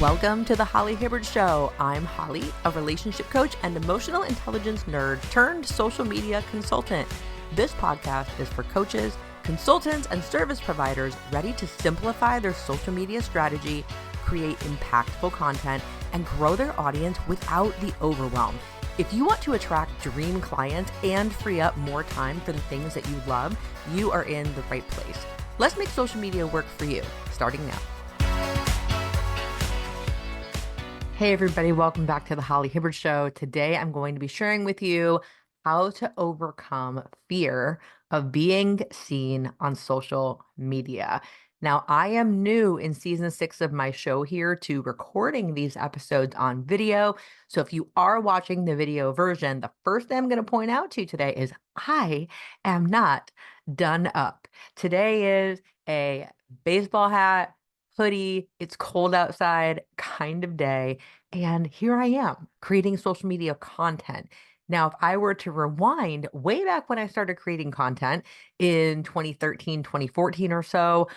Welcome to the Holly Hibbard Show. I'm Holly, a relationship coach and emotional intelligence nerd turned social media consultant. This podcast is for coaches, consultants, and service providers ready to simplify their social media strategy, create impactful content, and grow their audience without the overwhelm. If you want to attract dream clients and free up more time for the things that you love, you are in the right place. Let's make social media work for you, starting now. Hey everybody, welcome back to the Holly Hibbard Show. Today I'm going to be sharing with you how to overcome fear of being seen on social media. Now, I am new in season 6 of my show here to recording these episodes on video. So if you are watching the video version, the first thing I'm going to point out to you today is I am not done up. Today is a baseball hat, hoodie, it's cold outside kind of day. And here I am creating social media content. Now, if I were to rewind way back when I started creating content in 2013, 2014 or so,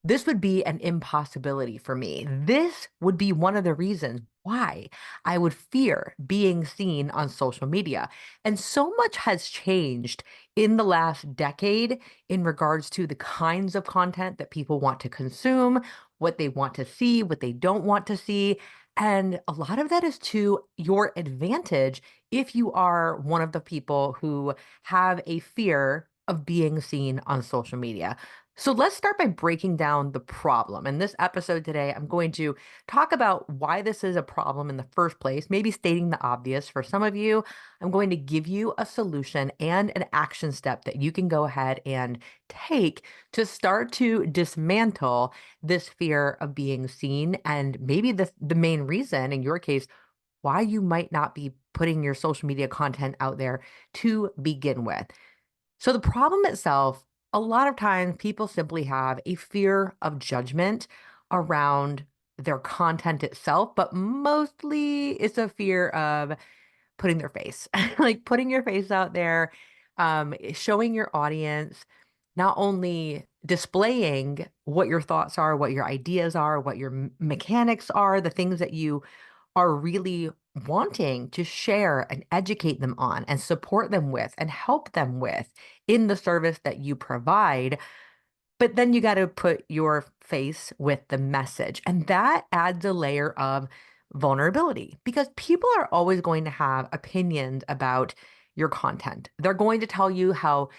this would be an impossibility for me. This would be one of the reasons why I would fear being seen on social media. And so much has changed in the last decade in regards to the kinds of content that people want to consume, what they want to see, what they don't want to see. And a lot of that is to your advantage if you are one of the people who have a fear of being seen on social media. So let's start by breaking down the problem. In this episode today, I'm going to talk about why this is a problem in the first place, maybe stating the obvious for some of you. I'm going to give you a solution and an action step that you can go ahead and take to start to dismantle this fear of being seen, and maybe the main reason, in your case, why you might not be putting your social media content out there to begin with. So the problem itself, a lot of times people simply have a fear of judgment around their content itself, but mostly it's a fear of putting their face, like putting your face out there, showing your audience, not only displaying what your thoughts are, what your ideas are, what your mechanics are, the things that you are really wanting to share and educate them on and support them with and help them with in the service that you provide. But then you got to put your face with the message. And that adds a layer of vulnerability because people are always going to have opinions about your content. They're going to tell you how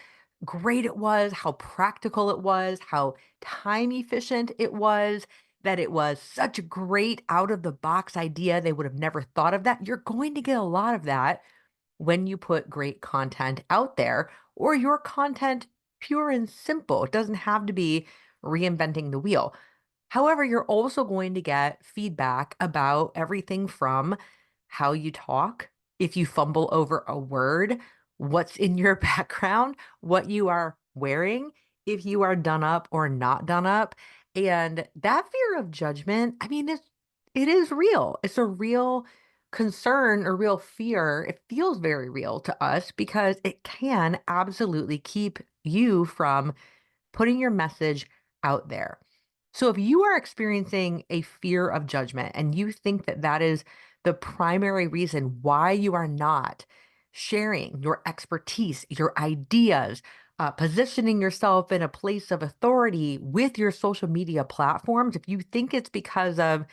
great it was, how practical it was, how time efficient it was, that it was such a great out of the box idea. They would have never thought of that. You're going to get a lot of that when you put great content out there, or your content pure and simple. It doesn't have to be reinventing the wheel. However, you're also going to get feedback about everything from how you talk, if you fumble over a word, what's in your background, what you are wearing, if you are done up or not done up. And that fear of judgment, I mean, it is real. It's a real concern or real fear. It feels very real to us because it can absolutely keep you from putting your message out there. So if you are experiencing a fear of judgment and you think that that is the primary reason why you are not sharing your expertise, your ideas, positioning yourself in a place of authority with your social media platforms, if you think it's because of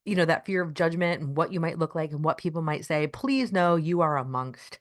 that fear of judgment and what you might look like and what people might say, please know you are amongst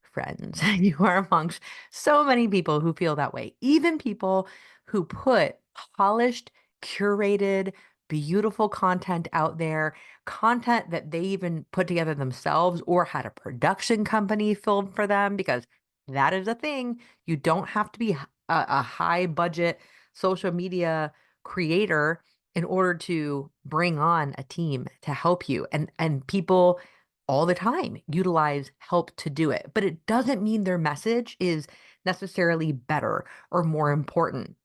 friends. You are amongst so many people who feel that way. Even people who put polished, curated, beautiful content out there, content that they even put together themselves or had a production company film for them, because that is a thing. You don't have to be a high budget social media creator in order to bring on a team to help you. And people all the time utilize help to do it. But it doesn't mean their message is necessarily better or more important.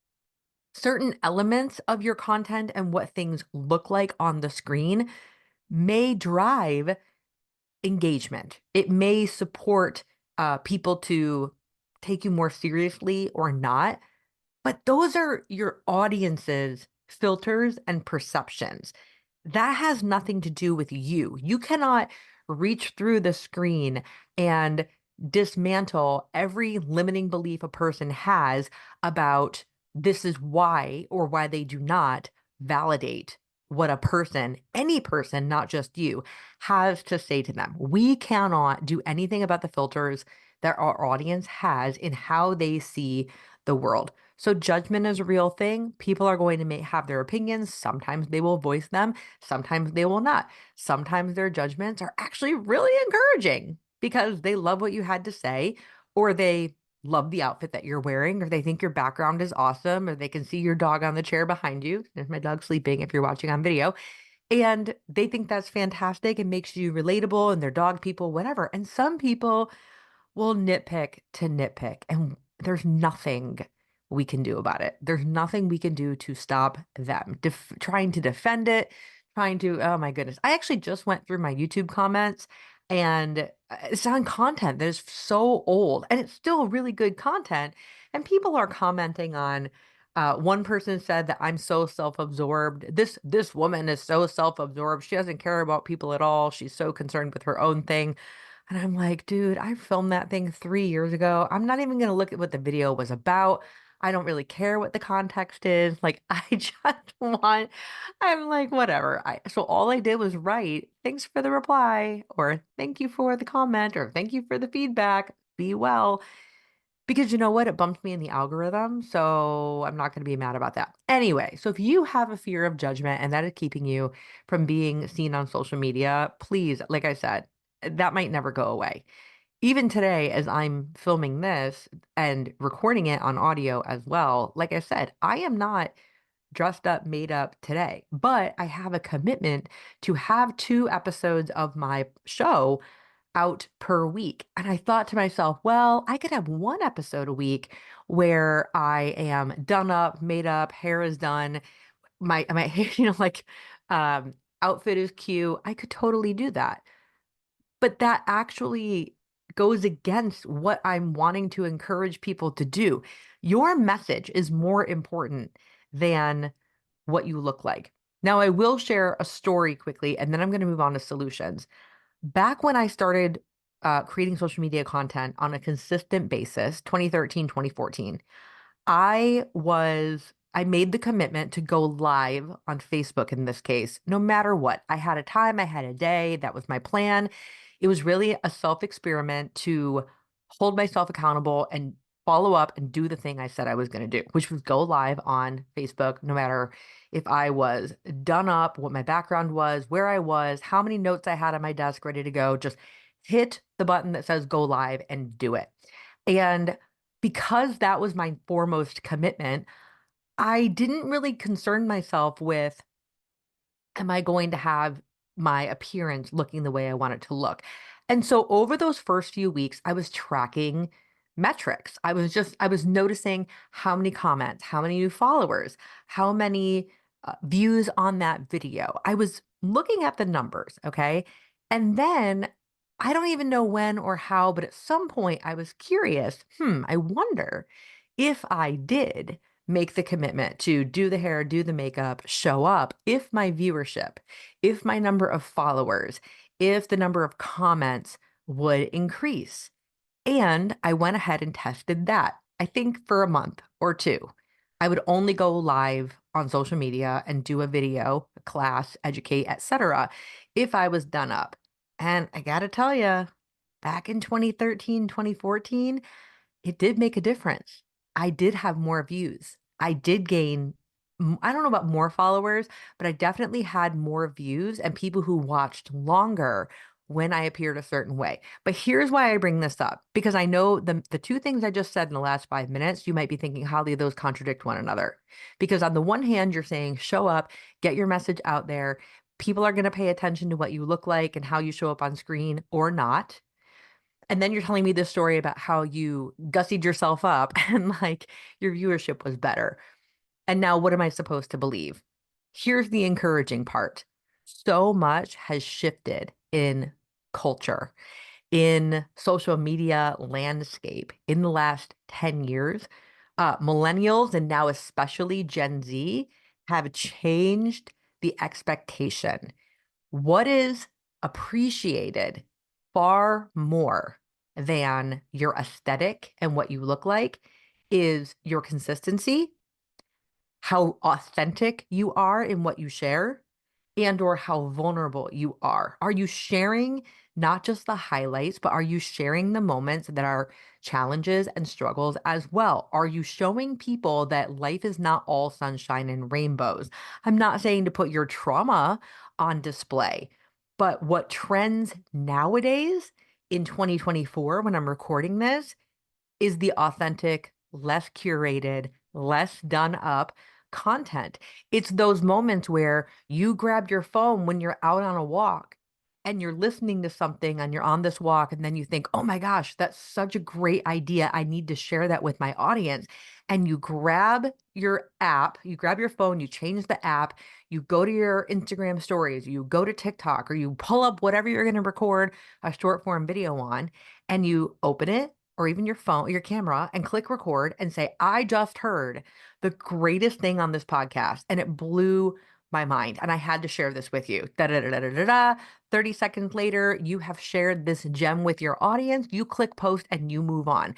Certain elements of your content and what things look like on the screen may drive engagement. It may support people to take you more seriously or not. But those are your audience's filters and perceptions. that has nothing to do with you. You cannot reach through the screen and dismantle every limiting belief a person has about this is why or why they do not validate what a person, any person, not just you, has to say to them. We cannot do anything about the filters that our audience has in how they see the world. So judgment is a real thing. People are going to have their opinions. Sometimes they will voice them. Sometimes they will not. Sometimes their judgments are actually really encouraging because they love what you had to say, or they love the outfit that you're wearing, or they think your background is awesome, or they can see your dog on the chair behind you. There's my dog sleeping if you're watching on video. And they think that's fantastic and makes you relatable and they're dog people, whatever. And some people will nitpick to nitpick, and there's nothing we can do about it. There's nothing we can do to stop them trying to defend it, trying to, oh my goodness. I actually just went through my YouTube comments and it's on content that is so old and it's still really good content. And people are commenting on, one person said that I'm so self-absorbed. This woman is so self-absorbed. She doesn't care about people at all. She's so concerned with her own thing. And I'm like, dude, I filmed that thing 3 years ago. I'm not even going to look at what the video was about. I don't really care what the context is. Like, I just want, I'm like, whatever. So all I did was write, thanks for the reply, or thank you for the comment, or thank you for the feedback. Be well. Because you know what? It bumped me in the algorithm. So I'm not going to be mad about that. Anyway, so if you have a fear of judgment and that is keeping you from being seen on social media, please, like I said, that might never go away. Even today, as I'm filming this and recording it on audio as well, like I said, I am not dressed up, made up today, but I have a commitment to have 2 episodes of my show out per week. And I thought to myself, well, I could have 1 episode a week where I am done up, made up, hair is done, my hair, like outfit is cute. I could totally do that. But that actually goes against what I'm wanting to encourage people to do. Your message is more important than what you look like. Now, I will share a story quickly, and then I'm going to move on to solutions. Back when I started creating social media content on a consistent basis, 2013, 2014, I made the commitment to go live on Facebook in this case, no matter what. I had a time, I had a day, that was my plan. It was really a self-experiment to hold myself accountable and follow up and do the thing I said I was going to do, which was go live on Facebook, no matter if I was done up, what my background was, where I was, how many notes I had on my desk ready to go. Just hit the button that says go live and do it. And because that was my foremost commitment, I didn't really concern myself with, am I going to have my appearance looking the way I want it to look? And so over those first few weeks, I was tracking metrics. I was noticing how many comments, how many new followers, how many views on that video. I was looking at the numbers, okay? And then I don't even know when or how, but at some point I was curious, I wonder if I did make the commitment to do the hair, do the makeup, show up, if my viewership, if my number of followers, if the number of comments would increase. And I went ahead and tested that, I think for a month or two. I would only go live on social media and do a video, a class, educate, etc. if I was done up. And I gotta tell you, back in 2013, 2014, it did make a difference. I did have more views. I did gain, I don't know about more followers, but I definitely had more views and people who watched longer when I appeared a certain way. But here's why I bring this up, because I know the 2 things I just said in the last 5 minutes, you might be thinking, how do those contradict one another? Because on the one hand, you're saying show up, get your message out there. People are going to pay attention to what you look like and how you show up on screen or not. And then you're telling me this story about how you gussied yourself up and like your viewership was better. And now what am I supposed to believe? Here's the encouraging part. So much has shifted in culture, in social media landscape in the last 10 years. Millennials and now especially Gen Z have changed the expectation. What is appreciated far more than your aesthetic and what you look like is your consistency, how authentic you are in what you share, and or how vulnerable you are. Are you sharing not just the highlights, but are you sharing the moments that are challenges and struggles as well? Are you showing people that life is not all sunshine and rainbows? I'm not saying to put your trauma on display, but what trends nowadays in 2024 when I'm recording this is the authentic, less curated, less done up content. It's those moments where you grab your phone when you're out on a walk and you're listening to something and you're on this walk, and then you think, oh my gosh, that's such a great idea. I need to share that with my audience. And you grab your app, you grab your phone, you change the app, you go to your Instagram stories, you go to TikTok, or you pull up whatever you're going to record a short form video on, and you open it or even your phone, your camera, and click record and say, I just heard the greatest thing on this podcast. And it blew my mind. And I had to share this with you. Da, da, da, da, da, da. 30 seconds later, you have shared this gem with your audience. You click post and you move on.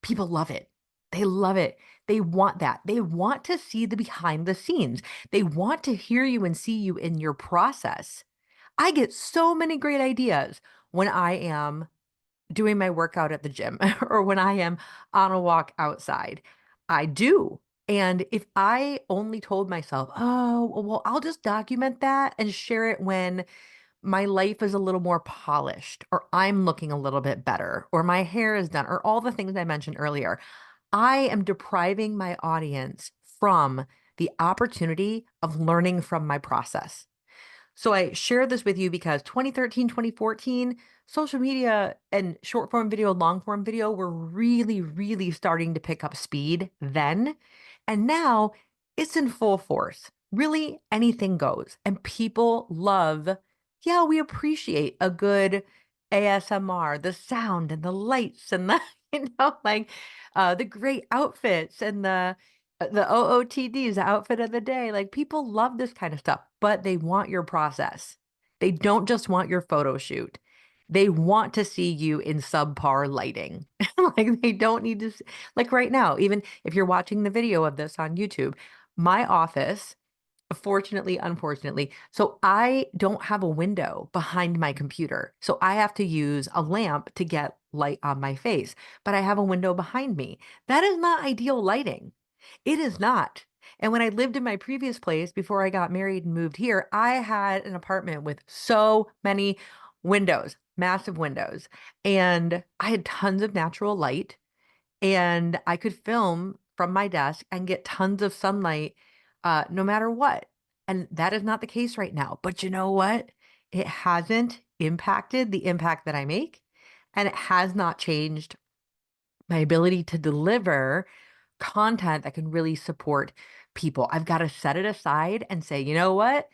People love it. They love it. They want that. They want to see the behind the scenes. They want to hear you and see you in your process. I get so many great ideas when I am doing my workout at the gym or when I am on a walk outside. I do. And if I only told myself, oh, well, I'll just document that and share it when my life is a little more polished, or I'm looking a little bit better, or my hair is done, or all the things I mentioned earlier, I am depriving my audience from the opportunity of learning from my process. So I share this with you because 2013, 2014, social media and short form video, long form video were really, really starting to pick up speed then. And now it's in full force. Really, anything goes. And people love, yeah, we appreciate a good ASMR, the sound and the lights and the, the great outfits and the OOTDs, the outfit of the day. Like people love this kind of stuff, but they want your process. They don't just want your photo shoot. They want to see you in subpar lighting. Like they don't need to, like right now, even if you're watching the video of this on YouTube, my office, fortunately, unfortunately, so I don't have a window behind my computer. So I have to use a lamp to get light on my face, but I have a window behind me. That is not ideal lighting. It is not. And when I lived in my previous place before I got married and moved here, I had an apartment with so many windows, massive windows, and I had tons of natural light, and I could film from my desk and get tons of sunlight no matter what. And that is not the case right now. But you know what? It hasn't impacted the impact that I make, and it has not changed my ability to deliver content that can really support people. I've got to set it aside and say, you know what?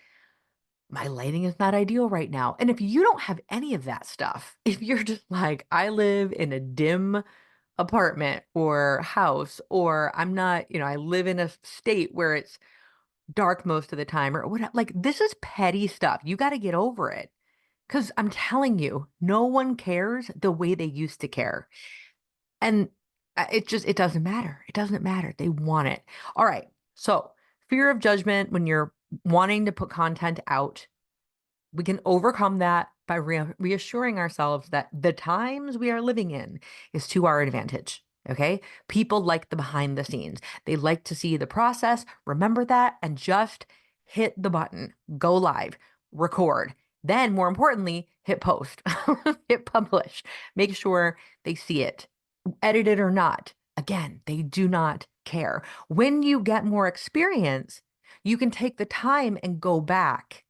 My lighting is not ideal right now. And if you don't have any of that stuff, if you're just like, I live in a dim apartment or house, or I'm not, I live in a state where it's dark most of the time, or what, like this is petty stuff. You got to get over it. Because I'm telling you, no one cares the way they used to care. And it doesn't matter. It doesn't matter. They want it. All right. So, fear of judgment when you're wanting to put content out, we can overcome that by reassuring ourselves that the times we are living in is to our advantage. Okay. People like the behind the scenes, they like to see the process. Remember that and just hit the button, go live, record. Then, more importantly, hit post, hit publish, make sure they see it, edited or not. Again, they do not care. When you get more experience, you can take the time and go back.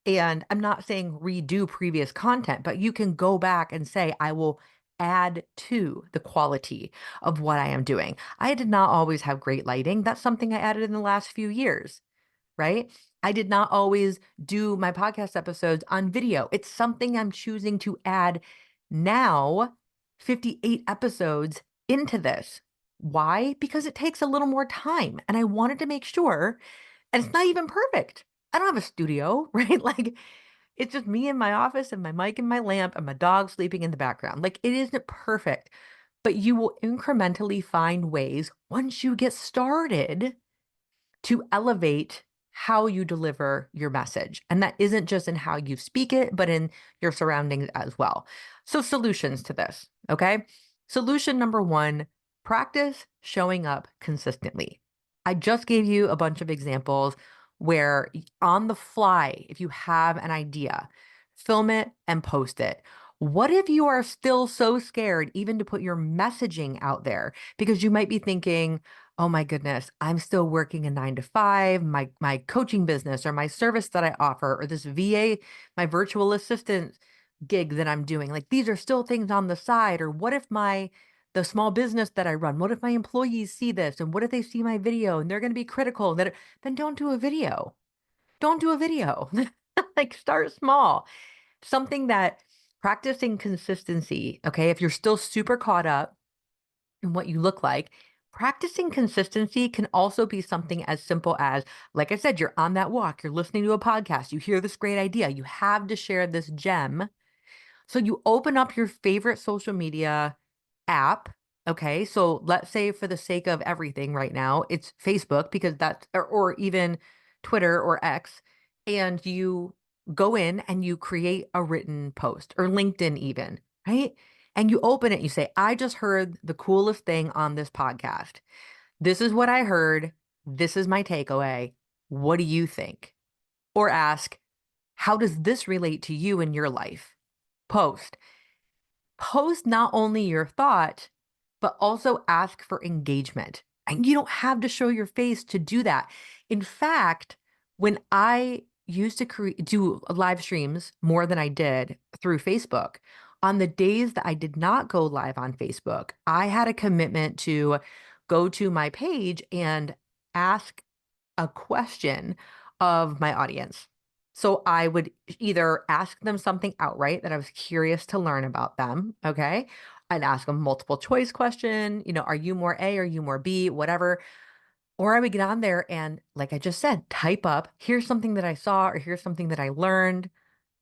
And I'm not saying redo previous content, but you can go back and say, I will add to the quality of what I am doing. I did not always have great lighting. That's something I added in the last few years, right? I did not always do my podcast episodes on video. It's something I'm choosing to add now, 58 episodes into this. Why? Because it takes a little more time. And I wanted to make sure, and it's not even perfect. I don't have a studio, right? Like it's just me in my office and my mic and my lamp and my dog sleeping in the background. Like it isn't perfect, but you will incrementally find ways once you get started to elevate how you deliver your message. And that isn't just in how you speak it, but in your surroundings as well. So, solutions to this, okay? Solution number one, practice showing up consistently. I just gave you a bunch of examples where on the fly, if you have an idea, film it and post it. What if you are still so scared even to put your messaging out there because you might be thinking, oh my goodness, I'm still working a 9 to 5, my coaching business or my service that I offer, or this VA, my virtual assistant gig that I'm doing. Like these are still things on the side. Or what if the small business that I run, what if my employees see this? And what if they see my video and they're going to be critical that then don't do a video. Don't do a video. Like start small. Something that practicing consistency, okay? If you're still super caught up and what you look like. Practicing consistency can also be something as simple as, like I said, you're on that walk, you're listening to a podcast, you hear this great idea, you have to share this gem. So you open up your favorite social media app. Okay. So let's say for the sake of everything right now, it's Facebook because or even Twitter or X. And you go in and you create a written post or LinkedIn even, right? And you open it, you say, I just heard the coolest thing on this podcast. This is what I heard. This is my takeaway. What do you think? Or ask, how does this relate to you in your life? Post post not only your thought, but also ask for engagement. And you don't have to show your face to do that. In fact, when I used to do live streams more than I did through Facebook, on the days that I did not go live on Facebook, I had a commitment to go to my page and ask a question of my audience. So I would either ask them something outright that I was curious to learn about them. Okay. I'd ask them multiple choice question, are you more A, are you more B, whatever. Or I would get on there and, like I just said, type up, here's something that I saw, or here's something that I learned.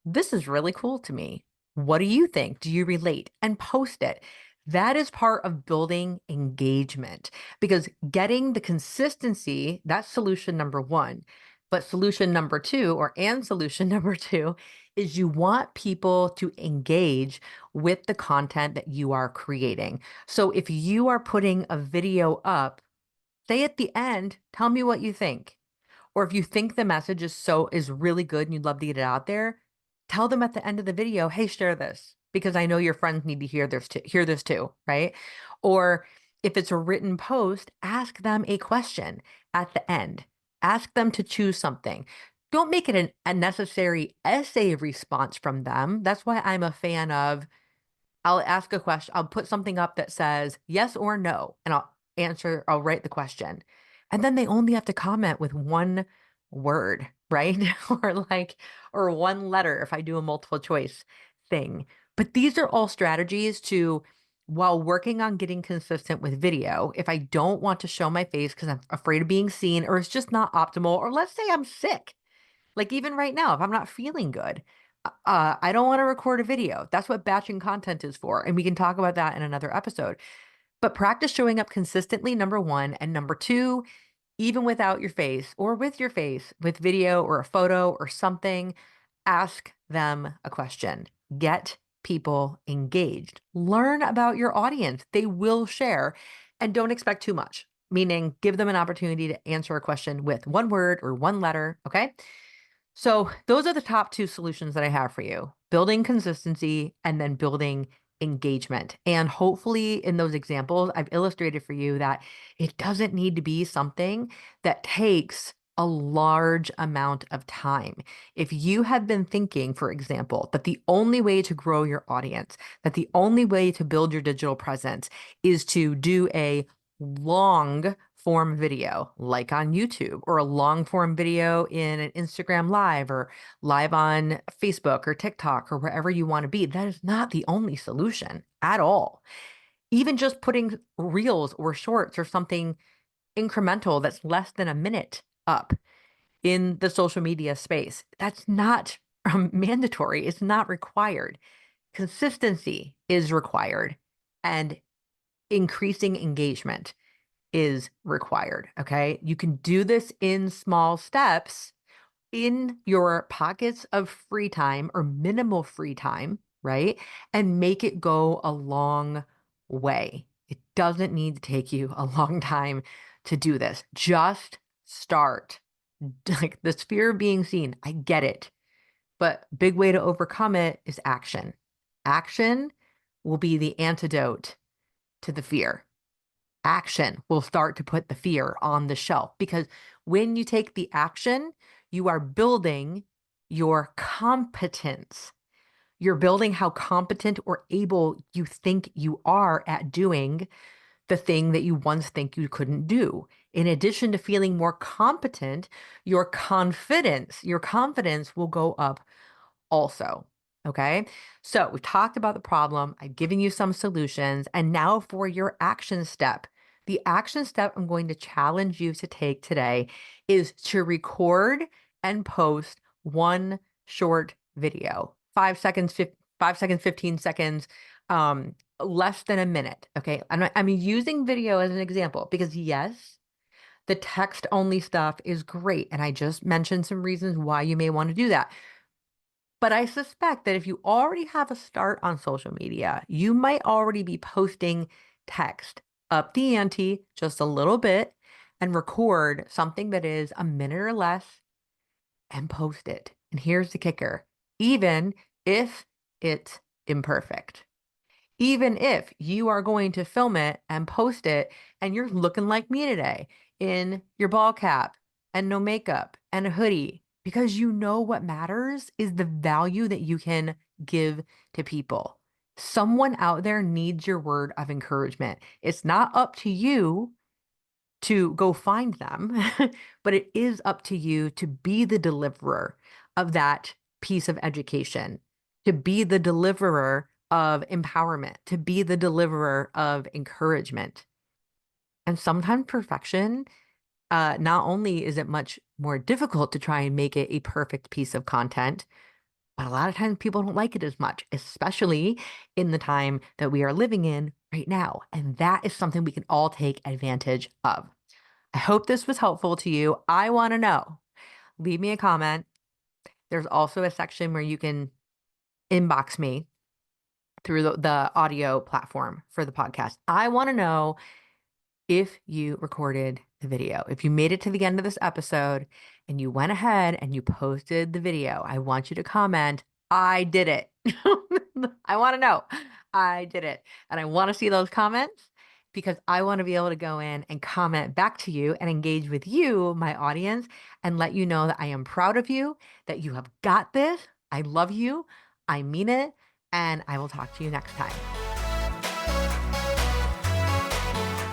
This is really cool to me. What do you think? Do you relate? And post it. That is part of building engagement because getting the consistency, that's solution number one. But solution number two, and solution number two, is you want people to engage with the content that you are creating. So if you are putting a video up, say at the end, tell me what you think. Or if you think the message is really good and you'd love to get it out there, tell them at the end of the video, hey, share this because I know your friends need to hear this too, right? Or if it's a written post, ask them a question at the end. Ask them to choose something. Don't make it a necessary essay response from them. That's why I'm a fan of I'll ask a question. I'll put something up that says yes or no, and I'll write the question. And then they only have to comment with one word, right? or one letter if I do a multiple choice thing. But these are all strategies while working on getting consistent with video, if I don't want to show my face because I'm afraid of being seen, or it's just not optimal, or let's say I'm sick like even right now, if I'm not feeling good, I don't want to record a video. That's what batching content is for. And we can talk about that in another episode. But practice showing up consistently, number one. And number two, even without your face or with your face, with video or a photo or something, ask them a question. Get people engaged. Learn about your audience. They will share and don't expect too much, meaning give them an opportunity to answer a question with one word or one letter. Okay. So those are the top two solutions that I have for you, building consistency and then building engagement. And hopefully in those examples, I've illustrated for you that it doesn't need to be something that takes a large amount of time. If you have been thinking, for example, that the only way to grow your audience, that the only way to build your digital presence is to do a long form video like on YouTube or a long form video in an Instagram live or live on Facebook or TikTok or wherever you want to be. That is not the only solution at all. Even just putting reels or shorts or something incremental that's less than a minute up in the social media space. That's not mandatory. It's not required. Consistency is required, and increasing engagement is required. Okay. You can do this in small steps in your pockets of free time or minimal free time, right? And make it go a long way. It doesn't need to take you a long time to do this. Just start. Like this fear of being seen, I get it. But big way to overcome it is action. Action will be the antidote to the fear. Action will start to put the fear on the shelf, because when you take the action, you are building your competence. You're building how competent or able you think you are at doing the thing that you once think you couldn't do. In addition to feeling more competent, your confidence will go up also. Okay. So we've talked about the problem. I've given you some solutions. And now for your action step. The action step I'm going to challenge you to take today is to record and post one short video, 5 seconds, 5 seconds, 15 seconds, less than a minute. Okay. I'm using video as an example because yes, the text only stuff is great. And I just mentioned some reasons why you may want to do that. But I suspect that if you already have a start on social media, you might already be posting text, up the ante just a little bit, and record something that is a minute or less and post it. And here's the kicker: even if it's imperfect. Even if you are going to film it and post it and you're looking like me today in your ball cap and no makeup and a hoodie, because you know what matters is the value that you can give to people. Someone out there needs your word of encouragement. It's not up to you to go find them, but it is up to you to be the deliverer of that piece of education, to be the deliverer of empowerment, to be the deliverer of encouragement. And sometimes perfection, not only is it much more difficult to try and make it a perfect piece of content, but a lot of times people don't like it as much, especially in the time that we are living in right now. And that is something we can all take advantage of. I hope this was helpful to you. I want to know. Leave me a comment. There's also a section where you can inbox me through the audio platform for the podcast. I want to know if you recorded the video. If you made it to the end of this episode and you went ahead and you posted the video, I want you to comment, I did it. I want to know, I did it. And I want to see those comments because I want to be able to go in and comment back to you and engage with you, my audience, and let you know that I am proud of you, that you have got this. I love you. I mean it. And I will talk to you next time.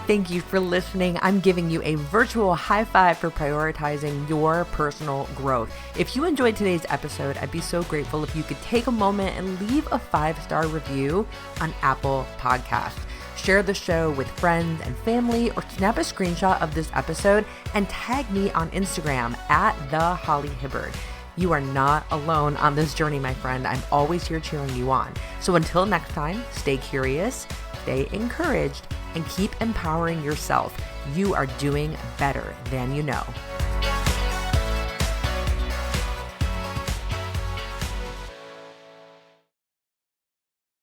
Thank you for listening. I'm giving you a virtual high five for prioritizing your personal growth. If you enjoyed today's episode, I'd be so grateful if you could take a moment and leave a 5-star review on Apple Podcasts. Share the show with friends and family, or snap a screenshot of this episode and tag me on Instagram at thehollyhibbard. You are not alone on this journey, my friend. I'm always here cheering you on. So until next time, stay curious, stay encouraged, and keep empowering yourself. You are doing better than you know.